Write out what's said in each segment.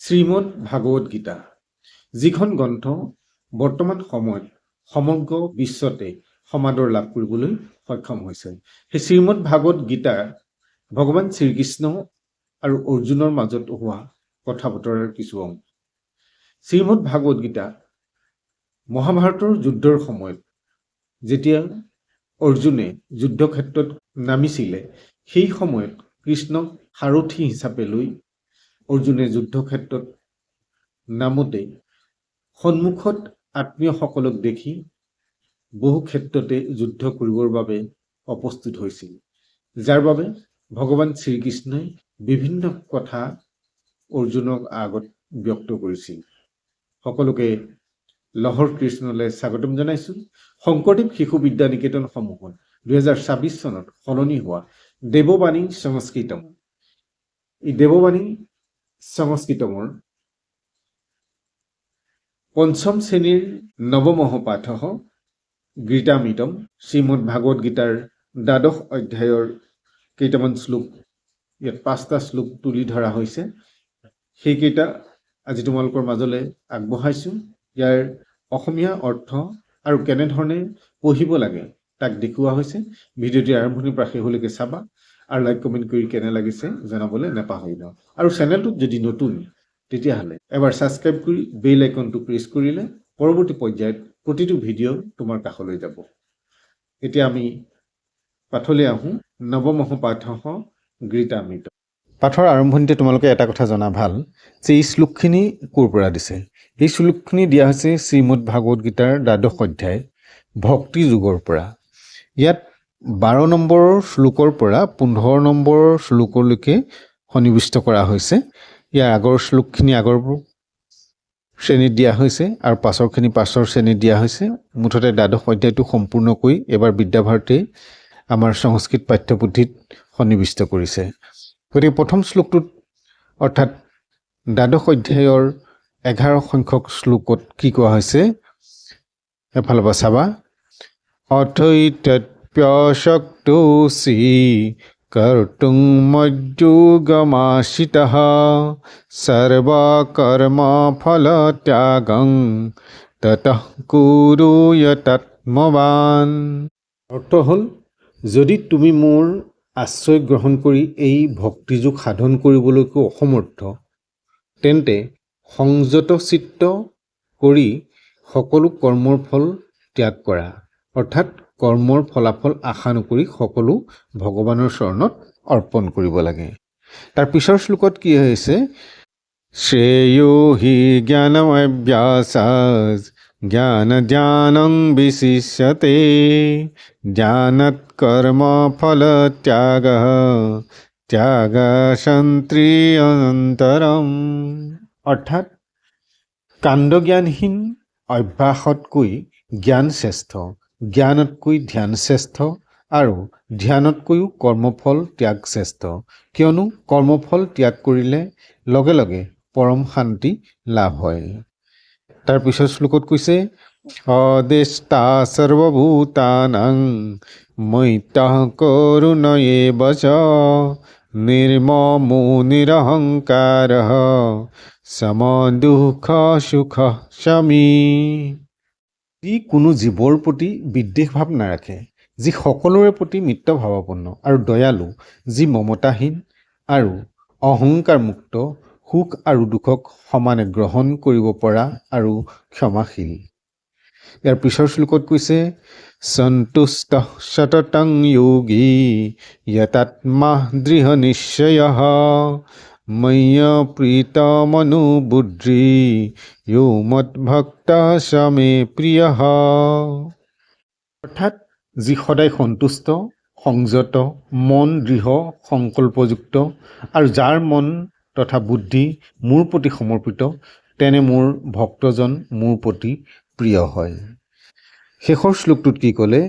শ্ৰীমদ ভাগৱত গীতা, যিখন গ্ৰন্থ বৰ্তমান সময়ত সমগ্ৰ বিশ্বতে সমাদৰ লাভ কৰিবলৈ সক্ষম হৈছে। সেই শ্ৰীমদ ভাগৱত গীতা ভগৱান শ্ৰীকৃষ্ণ আৰু অৰ্জুনৰ মাজত হোৱা কথা বতৰাৰ কিছু অংশ। শ্ৰীমদ ভাগৱত গীতা মহাভাৰতৰ যুদ্ধৰ সময়ত যেতিয়া অৰ্জুনে যুদ্ধক্ষেত্ৰত নামিছিলে, সেই সময়ত কৃষ্ণক সাৰথি হিচাপে লৈ অৰ্জুনে যুদ্ধক্ষেত্ৰত নামোতে সন্মুখত আত্মীয়সকলক দেখি বহু ক্ষেত্ৰতে যুদ্ধ কৰিবৰ বাবে অপ্ৰস্তুত হৈছিল, যাৰ বাবে ভগৱান শ্ৰীকৃষ্ণই বিভিন্ন কথা অৰ্জুনক আগত ব্যক্ত কৰিছিল। সকলোকে লহৰ কৃষ্ণলৈ স্বাগতম জনাইছোঁ। শংকৰদেৱ শিশু বিদ্যা নিকেতন সমূহত 2026 চনত সলনি হোৱা দেৱবাণী সংস্কৃতম, এই দেৱবাণী সংস্কৃতমৰ পঞ্চম শ্ৰেণীৰ নৱমঃ পাঠঃ গীতামৃতম, শ্ৰীমদ ভাগৱত গীতাৰ দ্বাদশ অধ্যায়ৰ কেইটামান শ্লোক, ইয়াত 5টা শ্লোক তুলি ধৰা হৈছে। সেইকেইটা আজি তোমালোকৰ মাজলৈ আগবঢ়াইছোঁ। ইয়াৰ অসমীয়া অৰ্থ আৰু কেনেধৰণে পঢ়িব লাগে তাক দেখুওৱা হৈছে। ভিডিঅ'টি আৰম্ভণিৰ পৰা শেষলৈকে চাবা আৰু লাইক কমেণ্ট কৰি কেনে লাগিছে জনাবলৈ নাপাহৰিবা। আৰু চেনেলটোত যদি নতুন তেতিয়াহ'লে এবাৰ ছাবস্ক্ৰাইব কৰি বেল আইকনটো প্ৰেছ কৰিলে পৰৱৰ্তী পৰ্যায়ত প্ৰতিটো ভিডিঅ' তোমাৰ কাষলৈ যাব। এতিয়া আমি পাঠলৈ আহোঁ। নৱমঃ পাঠঃ গীতামৃতম। পাঠৰ আৰম্ভণিতে তোমালোকে এটা কথা জনা ভাল যে এই শ্লোকখিনি ক'ৰ পৰা দিছে। এই শ্লোকখিনি দিয়া হৈছে শ্ৰীমদ ভাগৱত গীতাৰ দ্বাদশ অধ্যায় ভক্তি যোগৰ পৰা। ইয়াত 12 নম্বৰৰ শ্লোকৰ পৰা 15 নম্বৰৰ শ্লোকলৈকে সন্নিৱিষ্ট কৰা হৈছে। ইয়াৰ আগৰ শ্লোকখিনি আগৰ শ্ৰেণীত দিয়া হৈছে আৰু পাছৰখিনি পাছৰ শ্ৰেণীত দিয়া হৈছে। মুঠতে দ্বাদশ অধ্যায়টো সম্পূৰ্ণকৈ এবাৰ বিদ্যাভাৰতীয়ে আমাৰ সংস্কৃত পাঠ্যপুথিত সন্নিৱিষ্ট কৰিছে। গতিকে প্ৰথম শ্লোকটোত অৰ্থাৎ দ্বাদশ অধ্যায়ৰ 11 সংখ্যক শ্লোকত কি কোৱা হৈছে এফালৰ পৰা চাবা। অথৈতপ্যশক্তোসি কৰ্তুং মজ্জুগমাশ্ৰিতঃ সৰ্বকৰ্মফলত্যাগং ততঃ কুৰু যতাত্মৱান। অৰ্থ হ'ল, যদি তুমি মোৰ আশ্ৰয় গ্ৰহণ কৰি এই ভক্তিযোগ সাধন কৰিবলৈকো অসমৰ্থ, তেন্তে সংযত চিত্ত কৰি সকলো কৰ্মৰ ফল ত্যাগ কৰা। অৰ্থাৎ কৰ্মৰ ফলাফল আশা নকৰি সকলো ভগৱানৰ চৰণত অৰ্পণ কৰিব লাগে। তাৰ পিছৰ শ্লোকত কি হৈছে, শ্ৰেয়ো হি জ্ঞানমভ্যাসাৎ জ্ঞানজ্ঞানং বিশিষ্যতে জ্ঞানাৎ কৰ্ম ফল ত্যাগঃ ত্যাগশন্ত্ৰিয়ন্তৰম। অৰ্থাৎ কাণ্ডজ্ঞানহীন অভ্যাসতকৈ জ্ঞান শ্ৰেষ্ঠ, জ্ঞানতকৈ ধ্যান শ্ৰেষ্ঠ আৰু ধ্যানতকৈও কৰ্মফল ত্যাগ শ্ৰেষ্ঠ। কিয়নো কৰ্মফল ত্যাগ কৰিলে লগে লগে পৰম শান্তি লাভ হয়। তাৰ পিছৰ শ্লোকত কৈছে, অদেষ্টা সৰ্বভূতানাং মৈত্ৰঃ কৰুণ এব চ নিৰ্মমো নিৰহংকাৰঃ সমদুঃখ সুখ শমী। যি কোনো জীৱৰ প্ৰতি বিদ্বেষ ভাৱ নাৰাখে, যি সকলোৰে প্ৰতি মিত্ৰভাৱাপন্ন আৰু দয়ালু, যি মমতাহীন আৰু অহংকাৰ মুক্ত, সুখ আৰু দুখক সমানে গ্ৰহণ কৰিব পৰা আৰু ক্ষমাশীল। ইয়াৰ পিছৰ শ্লোকত কৈছে, সন্তুষ্টঃ সততং যোগী যতাত্মা দৃঢ় নিশ্চয়ঃ ময়্যপ্ৰীতমনো বুদ্ধি য়ো মদ্ভক্তঃ স মে প্ৰিয়ঃ। অৰ্থাৎ যি সদায় সন্তুষ্ট, সংযত, মন দৃঢ় সংকল্পযুক্ত আৰু যাৰ মন তথা বুদ্ধি মোৰ প্ৰতি সমৰ্পিত, তেনে মোৰ ভক্তজন মোৰ প্ৰতি প্ৰিয় হয়। শেষৰ শ্লোকটোত কি ক'লে,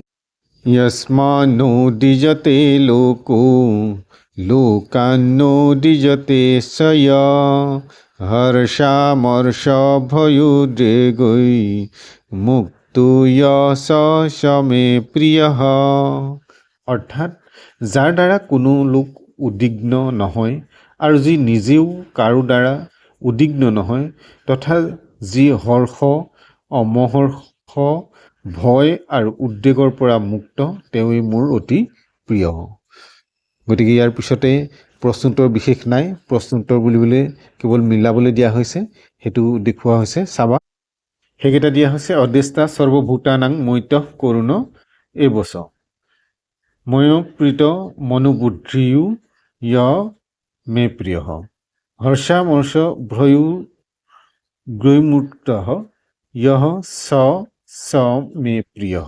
যস্মান্নো দ্বিজতে লোকো লোকান্নো দ্বিজতে স্বয় হৰ্ষামৰ্ষ ভয়োদ্বেগৈ মুক্তো য়স স মে প্ৰিয়ঃ। অৰ্থাৎ যাৰ দ্বাৰা কোনো লোক উদ্বিগ্ন নহয় আৰু যি নিজেও কাৰো দ্বাৰা উদ্বিগ্ন নহয়, তথা যি হৰ্ষ, অমহৰ্ষ, ভয় আৰু উদ্বেগৰ পৰা মুক্ত, তেওঁই মোৰ অতি প্ৰিয়। গতিকে ইয়াৰ পিছতে প্ৰশ্নোত্তৰ বিশেষ নাই, প্ৰশ্নোত্তৰ বুলিবলৈ কেৱল মিলাবলৈ দিয়া হৈছে, সেইটো দেখুওৱা হৈছে। চাবা, সেইকেইটা দিয়া হৈছে অদেষ্টা সৰ্বভূতানাং মৈত্য কৰুণ এবচ ময়োপ্ৰীত মনোবুদ্ধিও য় মে প্ৰিয় হৰ্ষামৰ্ষ ভ্ৰয়ুগ্ৰৈমূৰ্তঃ য়ঃ স মে প্ৰিয়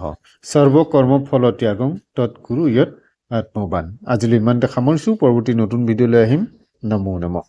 সৰ্বকৰ্মফলত্যাগং তৎকুৰু য়ৎ আত্মবান। আজিলৈ ইমানতে সামৰিছোঁ। পৰৱৰ্তী নতুন ভিডিঅ'লৈ আহিম। নমো নমঃ।